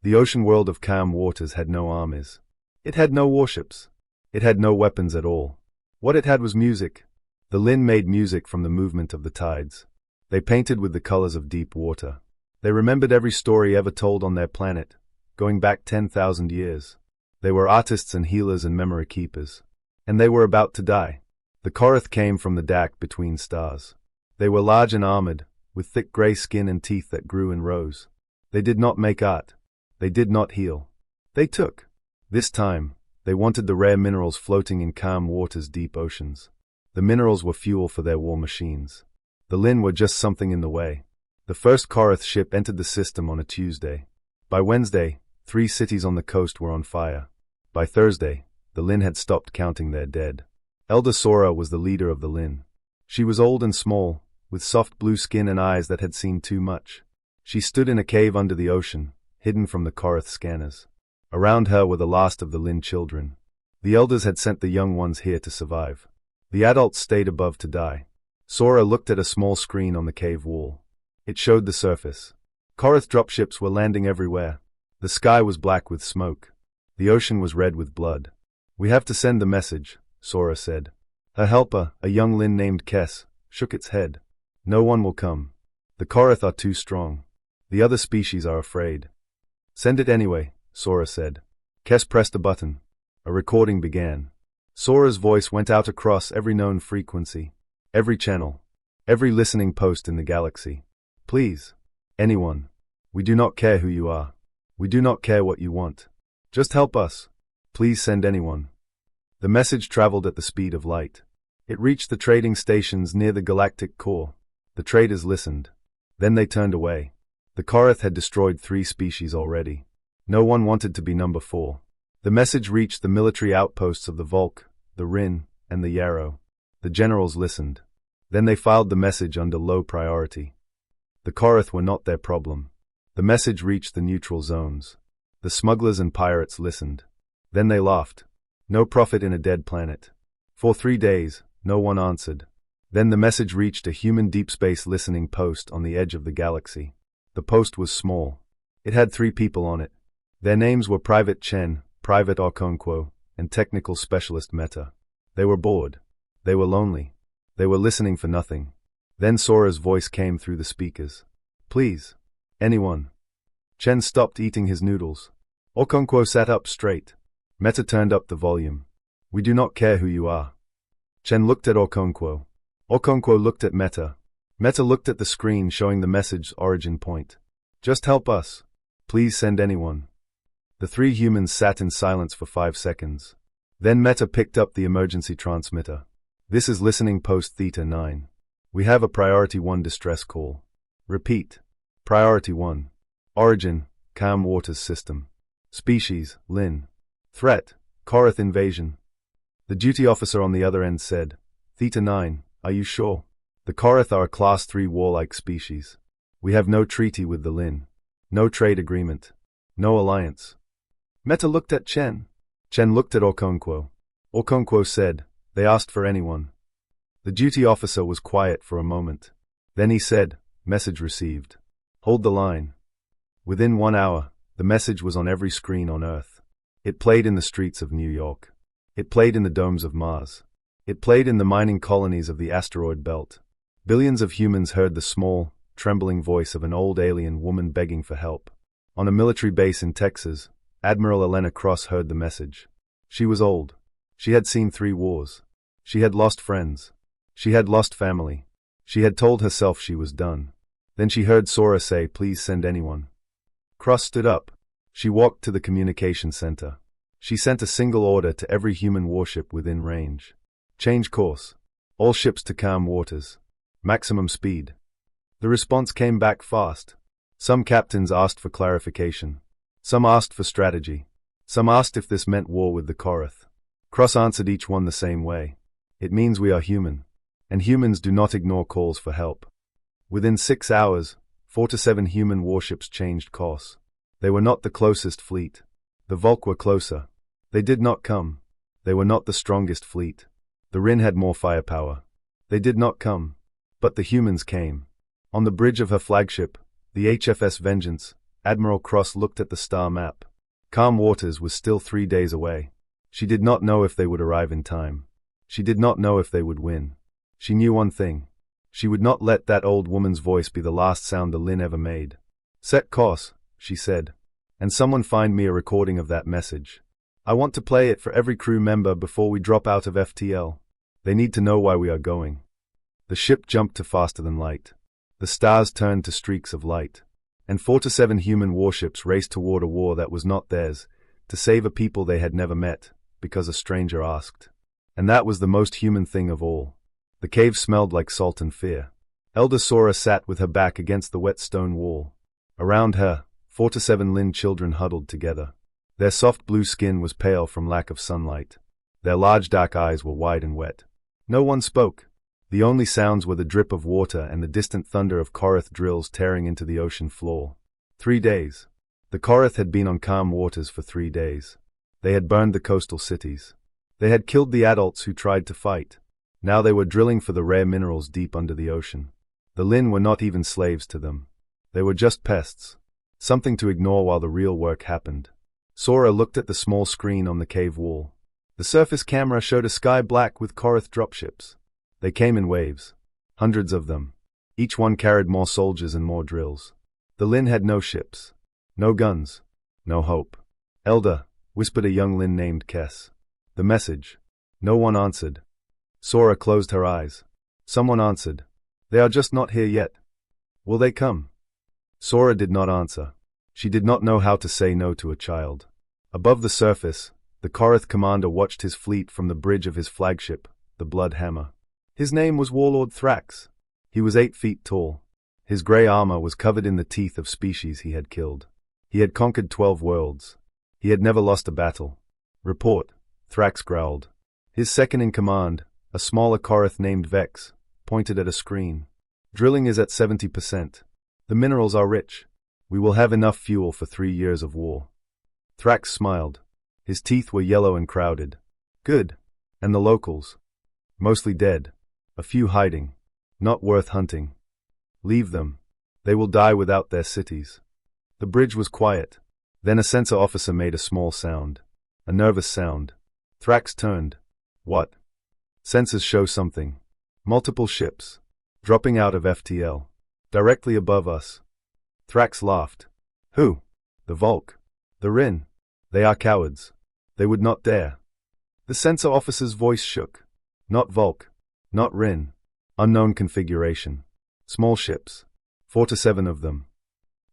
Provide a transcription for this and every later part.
The ocean world of calm waters had no armies. It had no warships. It had no weapons at all. What it had was music. The Lin made music from the movement of the tides. They painted with the colors of deep water. They remembered every story ever told on their planet, going back 10,000 years. They were artists and healers and memory keepers. And they were about to die. The Korath came from the dark between stars. They were large and armored, with thick gray skin and teeth that grew in rows. They did not make art. They did not heal. They took. This time, they wanted the rare minerals floating in calm waters' deep oceans. The minerals were fuel for their war machines. The Lin were just something in the way. The first Korath ship entered the system on a Tuesday. By Wednesday, 3 cities on the coast were on fire. By Thursday, the Lin had stopped counting their dead. Elder Sora was the leader of the Lin. She was old and small, with soft blue skin and eyes that had seen too much. She stood in a cave under the ocean, hidden from the Korath scanners. Around her were the last of the Lin children. The elders had sent the young ones here to survive. The adults stayed above to die. Sora looked at a small screen on the cave wall. It showed the surface. Korath dropships were landing everywhere. The sky was black with smoke. The ocean was red with blood. "We have to send the message," Sora said. Her helper, a young Lin named Kes, shook its head. "No one will come. The Korath are too strong. The other species are afraid." "Send it anyway," Sora said. Kes pressed a button. A recording began. Sora's voice went out across every known frequency, every channel, every listening post in the galaxy. "Please, anyone. We do not care who you are. We do not care what you want. Just help us. Please send anyone." The message traveled at the speed of light. It reached the trading stations near the galactic core. The traders listened. Then they turned away. The Korath had destroyed 3 species already. No one wanted to be number 4. The message reached the military outposts of the Volk, the Rin, and the Yarrow. The generals listened. Then they filed the message under low priority. The Korath were not their problem. The message reached the neutral zones. The smugglers and pirates listened. Then they laughed. No profit in a dead planet. For 3 days, no one answered. Then the message reached a human deep space listening post on the edge of the galaxy. The post was small. It had 3 people on it. Their names were Private Chen, Private Okonkwo, and Technical Specialist Meta. They were bored. They were lonely. They were listening for nothing. Then Sora's voice came through the speakers. "Please. Anyone." Chen stopped eating his noodles. Okonkwo sat up straight. Meta turned up the volume. "We do not care who you are." Chen looked at Okonkwo. Okonkwo looked at Meta. Meta looked at the screen showing the message's origin point. "Just help us. Please send anyone." The 3 humans sat in silence for 5 seconds. Then Meta picked up the emergency transmitter. "This is listening post Theta 9. We have a Priority 1 distress call. Repeat. Priority 1. Origin, calm waters system. Species, Lin. Threat, Korath invasion." The duty officer on the other end said, "Theta 9, are you sure? The Korath are a Class 3 warlike species. We have no treaty with the Lin. No trade agreement. No alliance." Meta looked at Chen. Chen looked at Okonkwo. Okonkwo said, "They asked for anyone." The duty officer was quiet for a moment. Then he said, "Message received. Hold the line." Within 1 hour, the message was on every screen on Earth. It played in the streets of New York. It played in the domes of Mars. It played in the mining colonies of the asteroid belt. Billions of humans heard the small, trembling voice of an old alien woman begging for help. On a military base in Texas, Admiral Elena Cross heard the message. She was old. She had seen 3 wars. She had lost friends. She had lost family. She had told herself she was done. Then she heard Sora say, "Please send anyone." Cross stood up. She walked to the communication center. She sent a single order to every human warship within range. "Change course. All ships to calm waters. Maximum speed." The response came back fast. Some captains asked for clarification. Some asked for strategy. Some asked if this meant war with the Korath. Cross answered each one the same way. "It means we are human. And humans do not ignore calls for help." Within 6 hours, 4 to 7 human warships changed course. They were not the closest fleet. The Volk were closer. They did not come. They were not the strongest fleet. The Rin had more firepower. They did not come. But the humans came. On the bridge of her flagship, the HFS Vengeance, Admiral Cross looked at the star map. Calm Waters was still 3 days away. She did not know if they would arrive in time. She did not know if they would win. She knew one thing. She would not let that old woman's voice be the last sound the Lin ever made. Set course, she said. And someone find me a recording of that message. I want to play it for every crew member before we drop out of FTL. They need to know why we are going. The ship jumped to faster than light. The stars turned to streaks of light. And 4 to 7 human warships raced toward a war that was not theirs, to save a people they had never met, because a stranger asked. And that was the most human thing of all. The cave smelled like salt and fear. Elder Sora sat with her back against the wet stone wall. Around her, 4 to 7 Lin children huddled together. Their soft blue skin was pale from lack of sunlight. Their large dark eyes were wide and wet. No one spoke. The only sounds were the drip of water and the distant thunder of Korath drills tearing into the ocean floor. 3 days. The Korath had been on calm waters for 3 days. They had burned the coastal cities. They had killed the adults who tried to fight. Now they were drilling for the rare minerals deep under the ocean. The Lin were not even slaves to them. They were just pests. Something to ignore while the real work happened. Sora looked at the small screen on the cave wall. The surface camera showed a sky black with Korath dropships. They came in waves. Hundreds of them. Each one carried more soldiers and more drills. The Lin had no ships. No guns. No hope. Elder, whispered a young Lin named Kess. The message. No one answered. Sora closed her eyes. Someone answered. They are just not here yet. Will they come? Sora did not answer. She did not know how to say no to a child. Above the surface, the Korath commander watched his fleet from the bridge of his flagship, the Blood Hammer. His name was Warlord Thrax. He was 8 feet tall. His grey armor was covered in the teeth of species he had killed. He had conquered 12 worlds. He had never lost a battle. Report, Thrax growled. His second in command, a smaller Korath named Vex, pointed at a screen. Drilling is at 70%. The minerals are rich. We will have enough fuel for 3 years of war. Thrax smiled. His teeth were yellow and crowded. Good. And the locals? Mostly dead. A few hiding. Not worth hunting. Leave them. They will die without their cities. The bridge was quiet. Then a sensor officer made a small sound. A nervous sound. Thrax turned. What? Sensors show something. Multiple ships. Dropping out of FTL. Directly above us. Thrax laughed. Who? The Volk. The Rin. They are cowards. They would not dare. The sensor officer's voice shook. Not Volk. Not Rin. Unknown configuration. Small ships. 4 to 7 of them.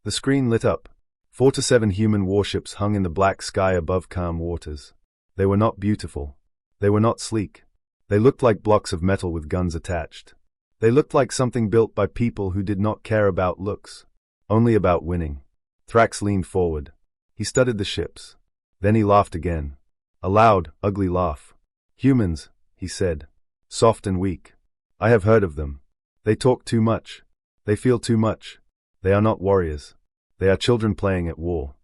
The screen lit up. 4 to 7 human warships hung in the black sky above calm waters. They were not beautiful. They were not sleek. They looked like blocks of metal with guns attached. They looked like something built by people who did not care about looks. Only about winning. Thrax leaned forward. He studied the ships. Then he laughed again. A loud, ugly laugh. Humans, he said. Soft and weak. I have heard of them. They talk too much. They feel too much. They are not warriors. They are children playing at war.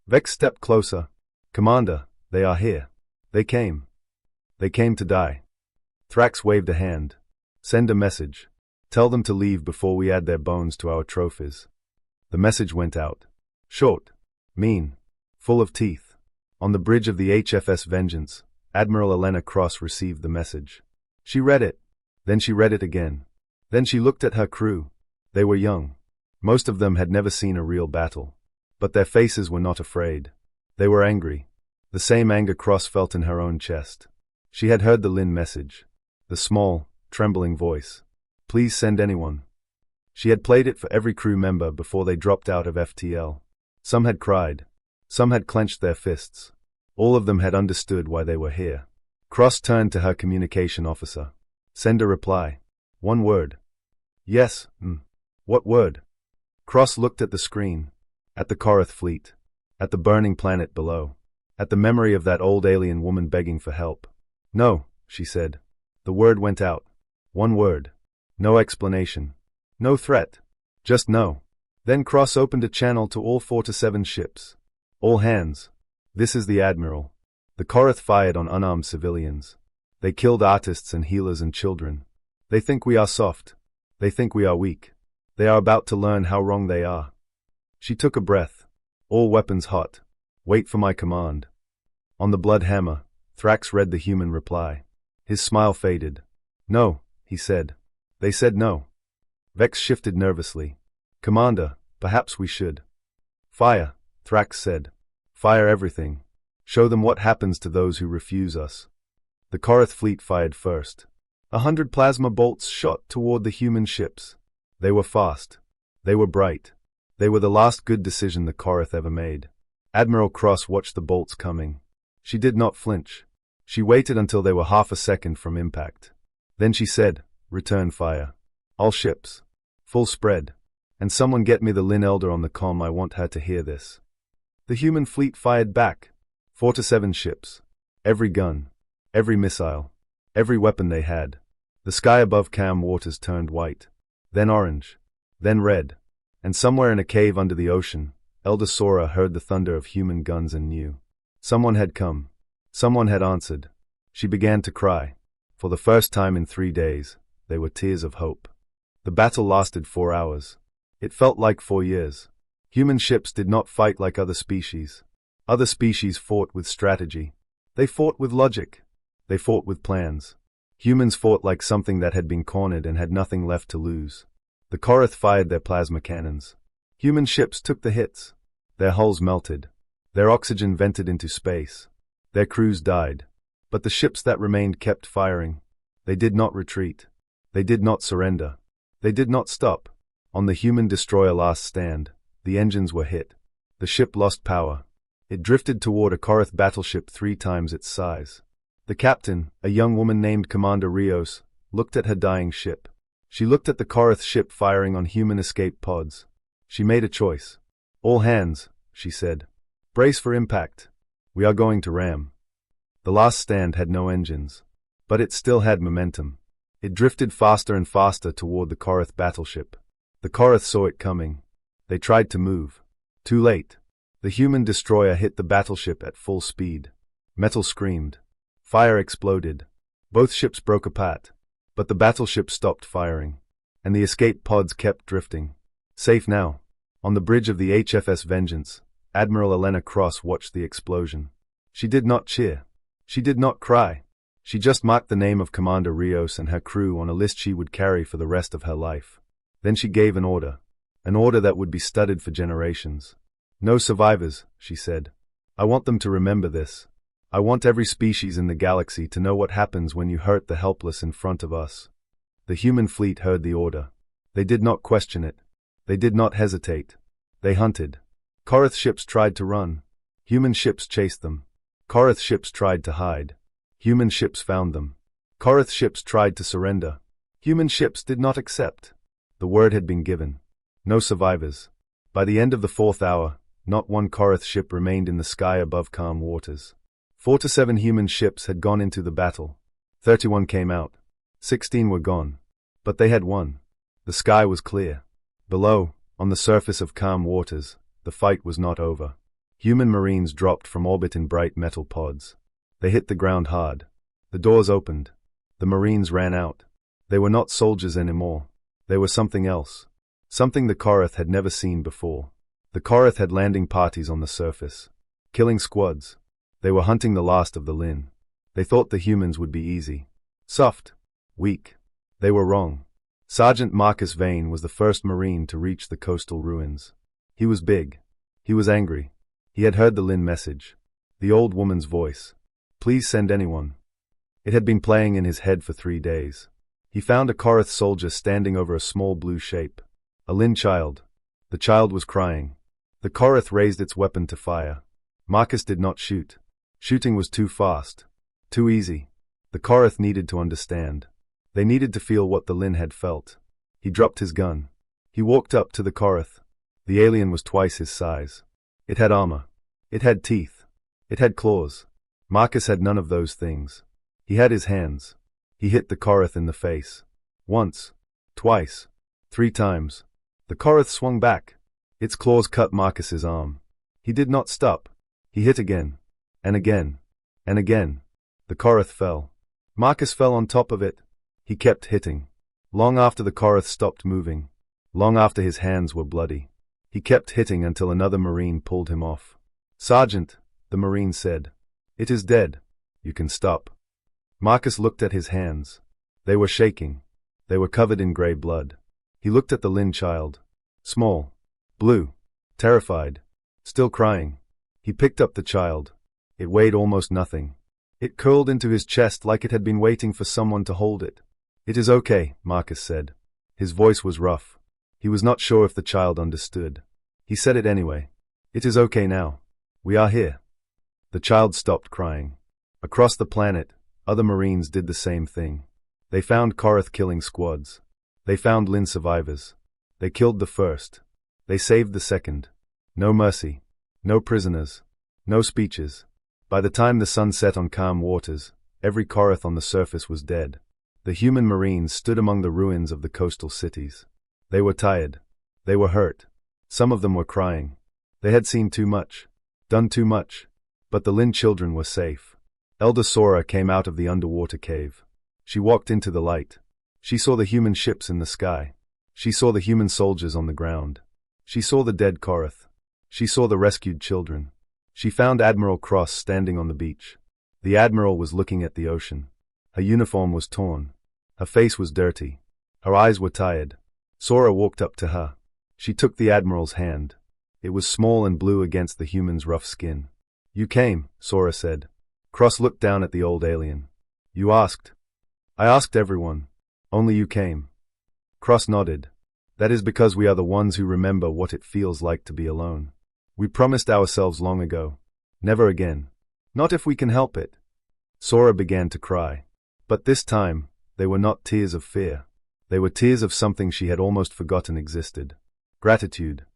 Vex stepped closer. Commander, they are here. They came. They came to die. Thrax waved a hand. Send a message. Tell them to leave before we add their bones to our trophies. The message went out. Short. Mean. Full of teeth. On the bridge of the HFS Vengeance, Admiral Elena Cross received the message. She read it. Then she read it again. Then she looked at her crew. They were young. Most of them had never seen a real battle. But their faces were not afraid. They were angry. The same anger Cross felt in her own chest. She had heard the Lin message. The small, trembling voice. Please send anyone. She had played it for every crew member before they dropped out of FTL. Some had cried. Some had clenched their fists. All of them had understood why they were here. Cross turned to her communication officer. Send a reply. 1 word. Yes. What word? Cross looked at the screen. At the Korath fleet. At the burning planet below. At the memory of that old alien woman begging for help. No, she said. The word went out. 1 word. No explanation. No threat. Just no. Then Cross opened a channel to all 4 to 7 ships. All hands. This is the Admiral. The Korath fired on unarmed civilians. They killed artists and healers and children. They think we are soft. They think we are weak. They are about to learn how wrong they are. She took a breath. All weapons hot. Wait for my command. On the blood hammer, Thrax read the human reply. His smile faded. No, he said. They said no. Vex shifted nervously. Commander, perhaps we should. Fire, Thrax said. Fire everything. Show them what happens to those who refuse us. The Korath fleet fired first. 100 plasma bolts shot toward the human ships. They were fast. They were bright. They were the last good decision the Korath ever made. Admiral Cross watched the bolts coming. She did not flinch. She waited until they were half a second from impact. Then she said, return fire. All ships. Full spread. And someone get me the Lin Elder on the comm, I want her to hear this. The human fleet fired back. 4 to 7 ships. Every gun. Every missile. Every weapon they had. The sky above calm waters turned white. Then orange. Then red. And somewhere in a cave under the ocean, Elder Sora heard the thunder of human guns and knew. Someone had come. Someone had answered. She began to cry. For the first time in 3 days, they were tears of hope. The battle lasted 4 hours. It felt like 4 years. Human ships did not fight like other species. Other species fought with strategy. They fought with logic. They fought with plans. Humans fought like something that had been cornered and had nothing left to lose. The Korath fired their plasma cannons. Human ships took the hits. Their hulls melted. Their oxygen vented into space. Their crews died. But the ships that remained kept firing. They did not retreat. They did not surrender. They did not stop. On the human destroyer Last Stand, the engines were hit. The ship lost power. It drifted toward a Korath battleship 3 times its size. The captain, a young woman named Commander Rios, looked at her dying ship. She looked at the Korath ship firing on human escape pods. She made a choice. All hands, she said. Brace for impact. We are going to ram. The Last Stand had no engines. But it still had momentum. It drifted faster and faster toward the Korath battleship. The Korath saw it coming. They tried to move. Too late. The human destroyer hit the battleship at full speed. Metal screamed. Fire exploded. Both ships broke apart. But the battleship stopped firing. And the escape pods kept drifting. Safe now. On the bridge of the HFS Vengeance, Admiral Elena Cross watched the explosion. She did not cheer. She did not cry. She just marked the name of Commander Rios and her crew on a list she would carry for the rest of her life. Then she gave an order that would be studied for generations. No survivors, she said. I want them to remember this. I want every species in the galaxy to know what happens when you hurt the helpless in front of us. The human fleet heard the order. They did not question it. They did not hesitate. They hunted. Korath ships tried to run. Human ships chased them. Korath ships tried to hide. Human ships found them. Korath ships tried to surrender. Human ships did not accept. The word had been given. No survivors. By the end of the 4th hour, not one Korath ship remained in the sky above calm waters. 4 to 7 human ships had gone into the battle. 31 came out. 16 were gone. But they had won. The sky was clear. Below, on the surface of calm waters, the fight was not over. Human marines dropped from orbit in bright metal pods. They hit the ground hard. The doors opened. The marines ran out. They were not soldiers anymore. They were something else. Something the Korath had never seen before. The Korath had landing parties on the surface. Killing squads. They were hunting the last of the Lin. They thought the humans would be easy. Soft. Weak. They were wrong. Sergeant Marcus Vane was the first Marine to reach the coastal ruins. He was big. He was angry. He had heard the Lin message. The old woman's voice. Please send anyone. It had been playing in his head for 3 days. He found a Korath soldier standing over a small blue shape. A Lin child. The child was crying. The Korath raised its weapon to fire. Marcus did not shoot. Shooting was too fast. Too easy. The Korath needed to understand. They needed to feel what the Lin had felt. He dropped his gun. He walked up to the Korath. The alien was twice his size. It had armor. It had teeth. It had claws. Marcus had none of those things. He had his hands. He hit the Korath in the face. Once. Twice. 3 times. The Korath swung back. Its claws cut Marcus's arm. He did not stop. He hit again. And again. And again. The Korath fell. Marcus fell on top of it. He kept hitting. Long after the Korath stopped moving. Long after his hands were bloody. He kept hitting until another Marine pulled him off. "Sergeant," the Marine said. "It is dead. You can stop." Marcus looked at his hands. They were shaking. They were covered in gray blood. He looked at the Lin child. Small. Blue. Terrified. Still crying. He picked up the child. It weighed almost nothing. It curled into his chest like it had been waiting for someone to hold it. "It is okay," Marcus said. His voice was rough. He was not sure if the child understood. He said it anyway. "It is okay now. We are here." The child stopped crying. Across the planet, other Marines did the same thing. They found Korath killing squads. They found Lin survivors. They killed the first. They saved the second. No mercy. No prisoners. No speeches. By the time the sun set on calm waters, every Korath on the surface was dead. The human Marines stood among the ruins of the coastal cities. They were tired. They were hurt. Some of them were crying. They had seen too much. Done too much. But the Lin children were safe. Elder Sora came out of the underwater cave. She walked into the light. She saw the human ships in the sky. She saw the human soldiers on the ground. She saw the dead Korath. She saw the rescued children. She found Admiral Cross standing on the beach. The Admiral was looking at the ocean. Her uniform was torn. Her face was dirty. Her eyes were tired. Sora walked up to her. She took the Admiral's hand. It was small and blue against the human's rough skin. "You came," Sora said. Cross looked down at the old alien. "You asked." "I asked everyone. Only you came." Cross nodded. "That is because we are the ones who remember what it feels like to be alone. We promised ourselves long ago. Never again. Not if we can help it." Sora began to cry. But this time, they were not tears of fear. They were tears of something she had almost forgotten existed. Gratitude.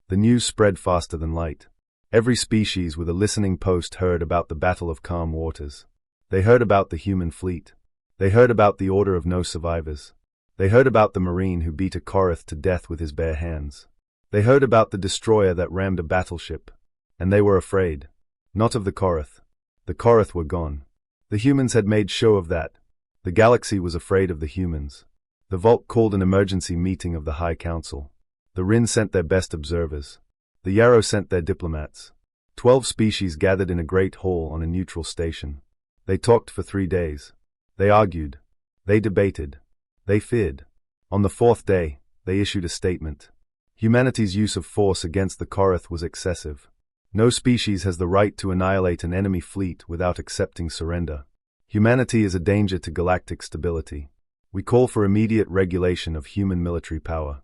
The news spread faster than light. Every species with a listening post heard about the Battle of Calm Waters. They heard about the human fleet. They heard about the Order of No Survivors. They heard about the Marine who beat a Korath to death with his bare hands. They heard about the destroyer that rammed a battleship. And they were afraid. Not of the Korath. The Korath were gone. The humans had made show of that. The galaxy was afraid of the humans. The Vault called an emergency meeting of the High Council. The Rin sent their best observers. The Yarrow sent their diplomats. 12 species gathered in a great hall on a neutral station. They talked for 3 days. They argued. They debated. They feared. On the 4th day, they issued a statement. Humanity's use of force against the Korath was excessive. No species has the right to annihilate an enemy fleet without accepting surrender. Humanity is a danger to galactic stability. We call for immediate regulation of human military power.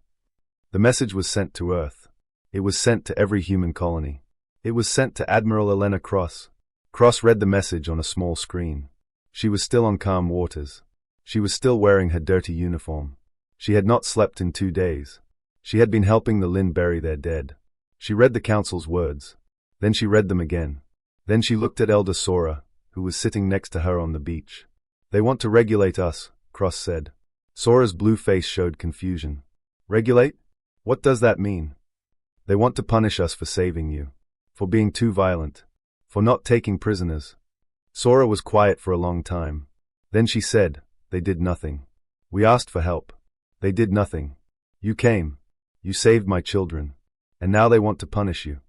The message was sent to Earth. It was sent to every human colony. It was sent to Admiral Elena Cross. Cross read the message on a small screen. She was still on calm waters. She was still wearing her dirty uniform. She had not slept in 2 days. She had been helping the Lin bury their dead. She read the Council's words. Then she read them again. Then she looked at Elder Sora, who was sitting next to her on the beach. "They want to regulate us," Cross said. Sora's blue face showed confusion. "Regulate? What does that mean?" "They want to punish us for saving you. For being too violent. For not taking prisoners." Sora was quiet for a long time. Then she said, "They did nothing. We asked for help. They did nothing. You came. You saved my children. And now they want to punish you."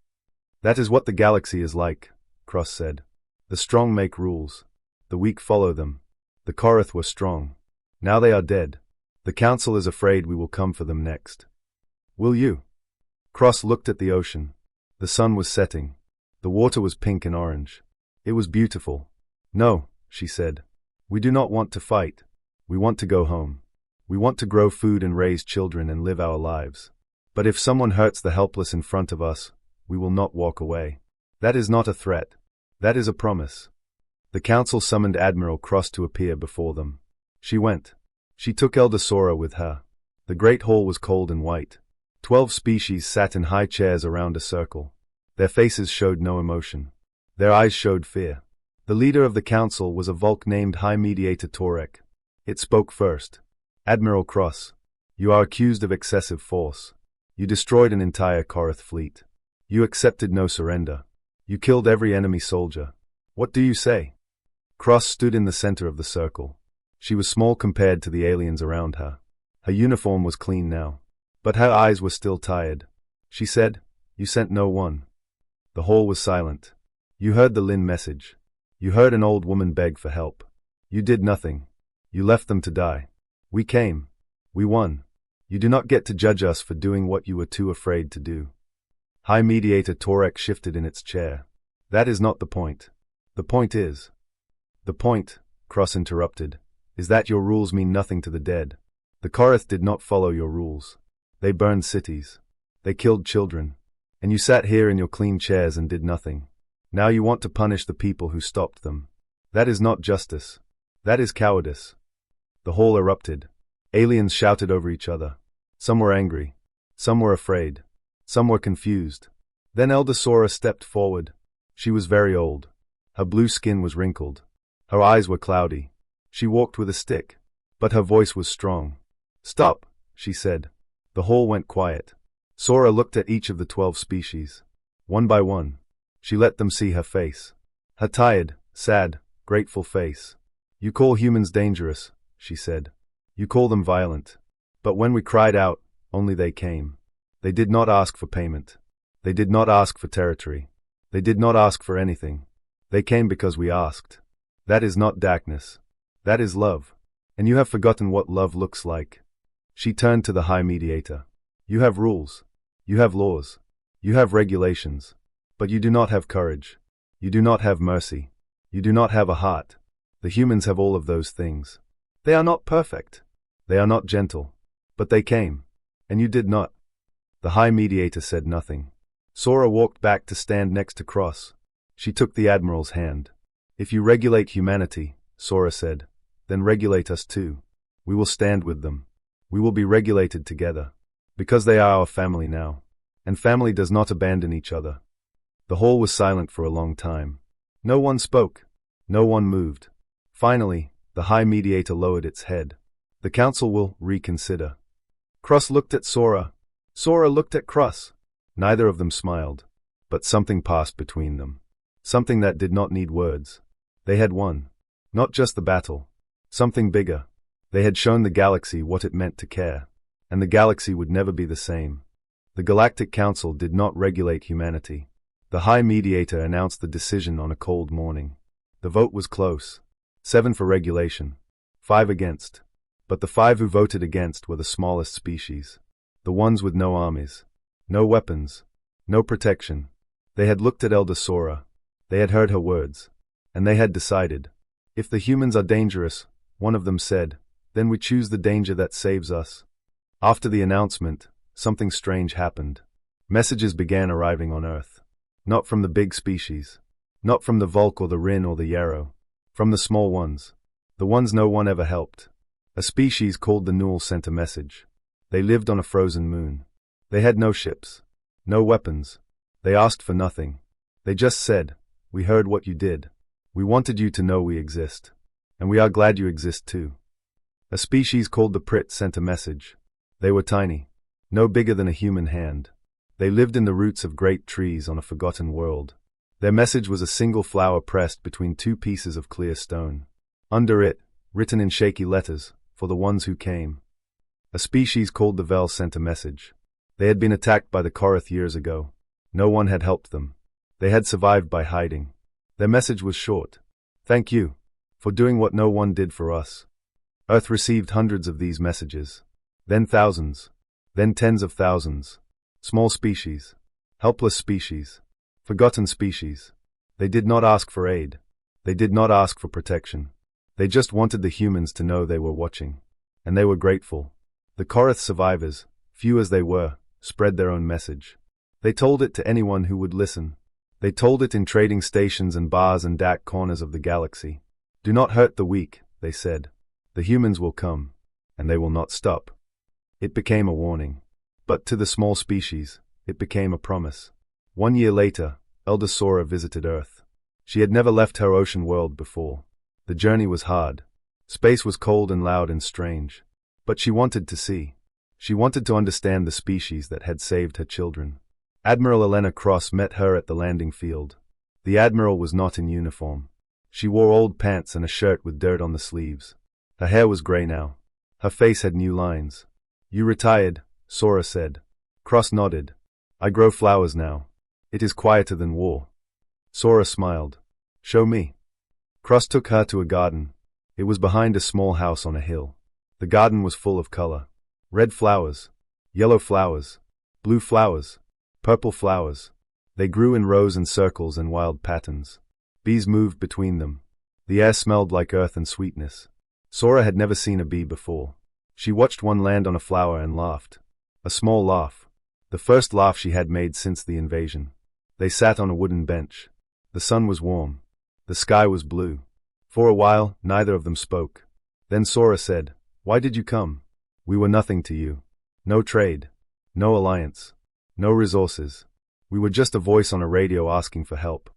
"That is what the galaxy is like," Cross said. "The strong make rules. The weak follow them. The Korath were strong. Now they are dead. The Council is afraid we will come for them next. Will you?" Cross looked at the ocean. The sun was setting. The water was pink and orange. It was beautiful. "No," she said. "We do not want to fight. We want to go home. We want to grow food and raise children and live our lives. But if someone hurts the helpless in front of us, we will not walk away. That is not a threat. That is a promise." The Council summoned Admiral Cross to appear before them. She went. She took Elder Sora with her. The great hall was cold and white. 12 species sat in high chairs around a circle. Their faces showed no emotion. Their eyes showed fear. The leader of the Council was a Volk named High Mediator Torek. It spoke first. "Admiral Cross, you are accused of excessive force. You destroyed an entire Korath fleet. You accepted no surrender. You killed every enemy soldier. What do you say?" Cross stood in the center of the circle. She was small compared to the aliens around her. Her uniform was clean now. But her eyes were still tired. She said, "You sent no one." The hall was silent. You heard the Lin message. You heard an old woman beg for help. You did nothing. You left them to die. We came. We won. You do not get to judge us for doing what you were too afraid to do. High Mediator Torek shifted in its chair. That is not the point. The point is. The point, Cross interrupted, is that your rules mean nothing to the dead. The Korath did not follow your rules. They burned cities. They killed children. And you sat here in your clean chairs and did nothing. Now you want to punish the people who stopped them. That is not justice. That is cowardice. The hall erupted. Aliens shouted over each other. Some were angry. Some were afraid. Some were confused. Then Elder Sora stepped forward. She was very old. Her blue skin was wrinkled. Her eyes were cloudy. She walked with a stick. But her voice was strong. "Stop," she said. The hall went quiet. Sora looked at each of the 12 species. One by one. She let them see her face. Her tired, sad, grateful face. "You call humans dangerous," she said. "You call them violent. But when we cried out, only they came. They did not ask for payment. They did not ask for territory. They did not ask for anything. They came because we asked. That is not darkness. That is love. And you have forgotten what love looks like." She turned to the High Mediator. "You have rules. You have laws. You have regulations. But you do not have courage. You do not have mercy. You do not have a heart. The humans have all of those things. They are not perfect. They are not gentle. But they came. And you did not." The High Mediator said nothing. Sora walked back to stand next to Cross. She took the Admiral's hand. "If you regulate humanity," Sora said, "then regulate us too. We will stand with them. We will be regulated together. Because they are our family now. And family does not abandon each other." The hall was silent for a long time. No one spoke. No one moved. Finally, the High Mediator lowered its head. "The Council will reconsider." Cross looked at Sora. Sora looked at Cross. Neither of them smiled. But something passed between them. Something that did not need words. They had won. Not just the battle. Something bigger. They had shown the galaxy what it meant to care. And the galaxy would never be the same. The Galactic Council did not regulate humanity. The High Mediator announced the decision on a cold morning. The vote was close. 7 for regulation. 5 against. But the 5 who voted against were the smallest species. The ones with no armies. No weapons. No protection. They had looked at Elder Sora. They had heard her words. And they had decided. "If the humans are dangerous," one of them said, "then we choose the danger that saves us." After the announcement, something strange happened. Messages began arriving on Earth. Not from the big species. Not from the Volk or the Rin or the Yarrow. From the small ones. The ones no one ever helped. A species called the Null sent a message. They lived on a frozen moon. They had no ships. No weapons. They asked for nothing. They just said, "We heard what you did. We wanted you to know we exist. And we are glad you exist too." A species called the Prit sent a message. They were tiny. No bigger than a human hand. They lived in the roots of great trees on a forgotten world. Their message was a single flower pressed between 2 pieces of clear stone. Under it, written in shaky letters, "For the ones who came." A species called the Vel sent a message. They had been attacked by the Korath years ago. No one had helped them. They had survived by hiding. Their message was short. "Thank you. For doing what no one did for us." Earth received hundreds of these messages. Then thousands. Then tens of thousands. Small species. Helpless species. Forgotten species. They did not ask for aid. They did not ask for protection. They just wanted the humans to know they were watching. And they were grateful. The Korath survivors, few as they were, spread their own message. They told it to anyone who would listen. They told it in trading stations and bars and dark corners of the galaxy. "Do not hurt the weak," they said. "The humans will come. And they will not stop." It became a warning. But to the small species, it became a promise. 1 year later, Elder Sora visited Earth. She had never left her ocean world before. The journey was hard. Space was cold and loud and strange. But she wanted to see. She wanted to understand the species that had saved her children. Admiral Elena Cross met her at the landing field. The Admiral was not in uniform. She wore old pants and a shirt with dirt on the sleeves. Her hair was gray now. Her face had new lines. "You retired," Sora said. Cross nodded. I grow flowers now. It is quieter than war. Sora smiled. Show me. Cross took her to a garden. It was behind a small house on a hill. The garden was full of color. Red flowers, yellow flowers, blue flowers, purple flowers. They grew in rows and circles and wild patterns. Bees moved between them. The air smelled like earth and sweetness. Sora had never seen a bee before. She watched one land on a flower and laughed. A small laugh. The first laugh she had made since the invasion. They sat on a wooden bench. The sun was warm. The sky was blue. For a while, neither of them spoke. Then Sora said, "Why did you come? We were nothing to you. No trade. No alliance. No resources. We were just a voice on a radio asking for help."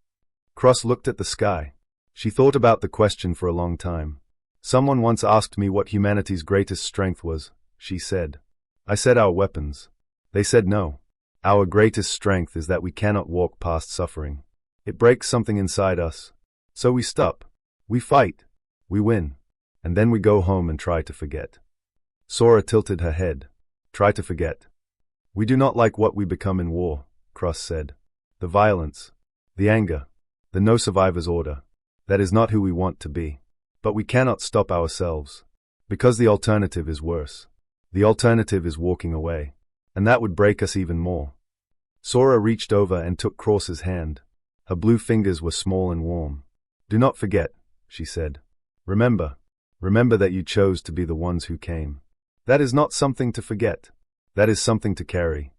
Cross looked at the sky. She thought about the question for a long time. "Someone once asked me what humanity's greatest strength was," she said. "I said our weapons. They said no. Our greatest strength is that we cannot walk past suffering. It breaks something inside us. So we stop. We fight. We win. And then we go home and try to forget." Sora tilted her head. "Try to forget. We do not like what we become in war," Cross said. "The violence. The anger. The no survivors order. That is not who we want to be. But we cannot stop ourselves. Because the alternative is worse. The alternative is walking away. And that would break us even more." Sora reached over and took Cross's hand. Her blue fingers were small and warm. "Do not forget," she said. Remember that you chose to be the ones who came. That is not something to forget. That is something to carry."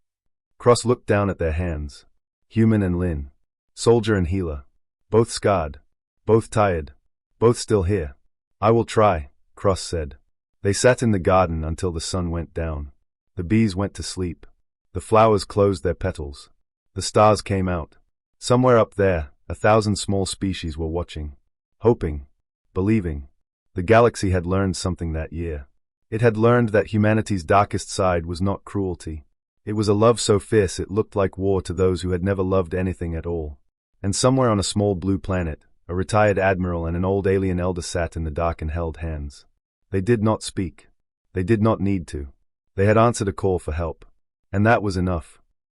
Cross looked down at their hands. Human and Lin. Soldier and healer. Both scarred. Both tired. Both still here. "I will try," Cross said. They sat in the garden until the sun went down. The bees went to sleep. The flowers closed their petals. The stars came out. Somewhere up there, 1,000 small species were watching. Hoping. Believing. The galaxy had learned something that year. It had learned that humanity's darkest side was not cruelty. It was a love so fierce it looked like war to those who had never loved anything at all. And somewhere on a small blue planet, a retired admiral and an old alien elder sat in the dark and held hands. They did not speak. They did not need to. They had answered a call for help. And that was enough.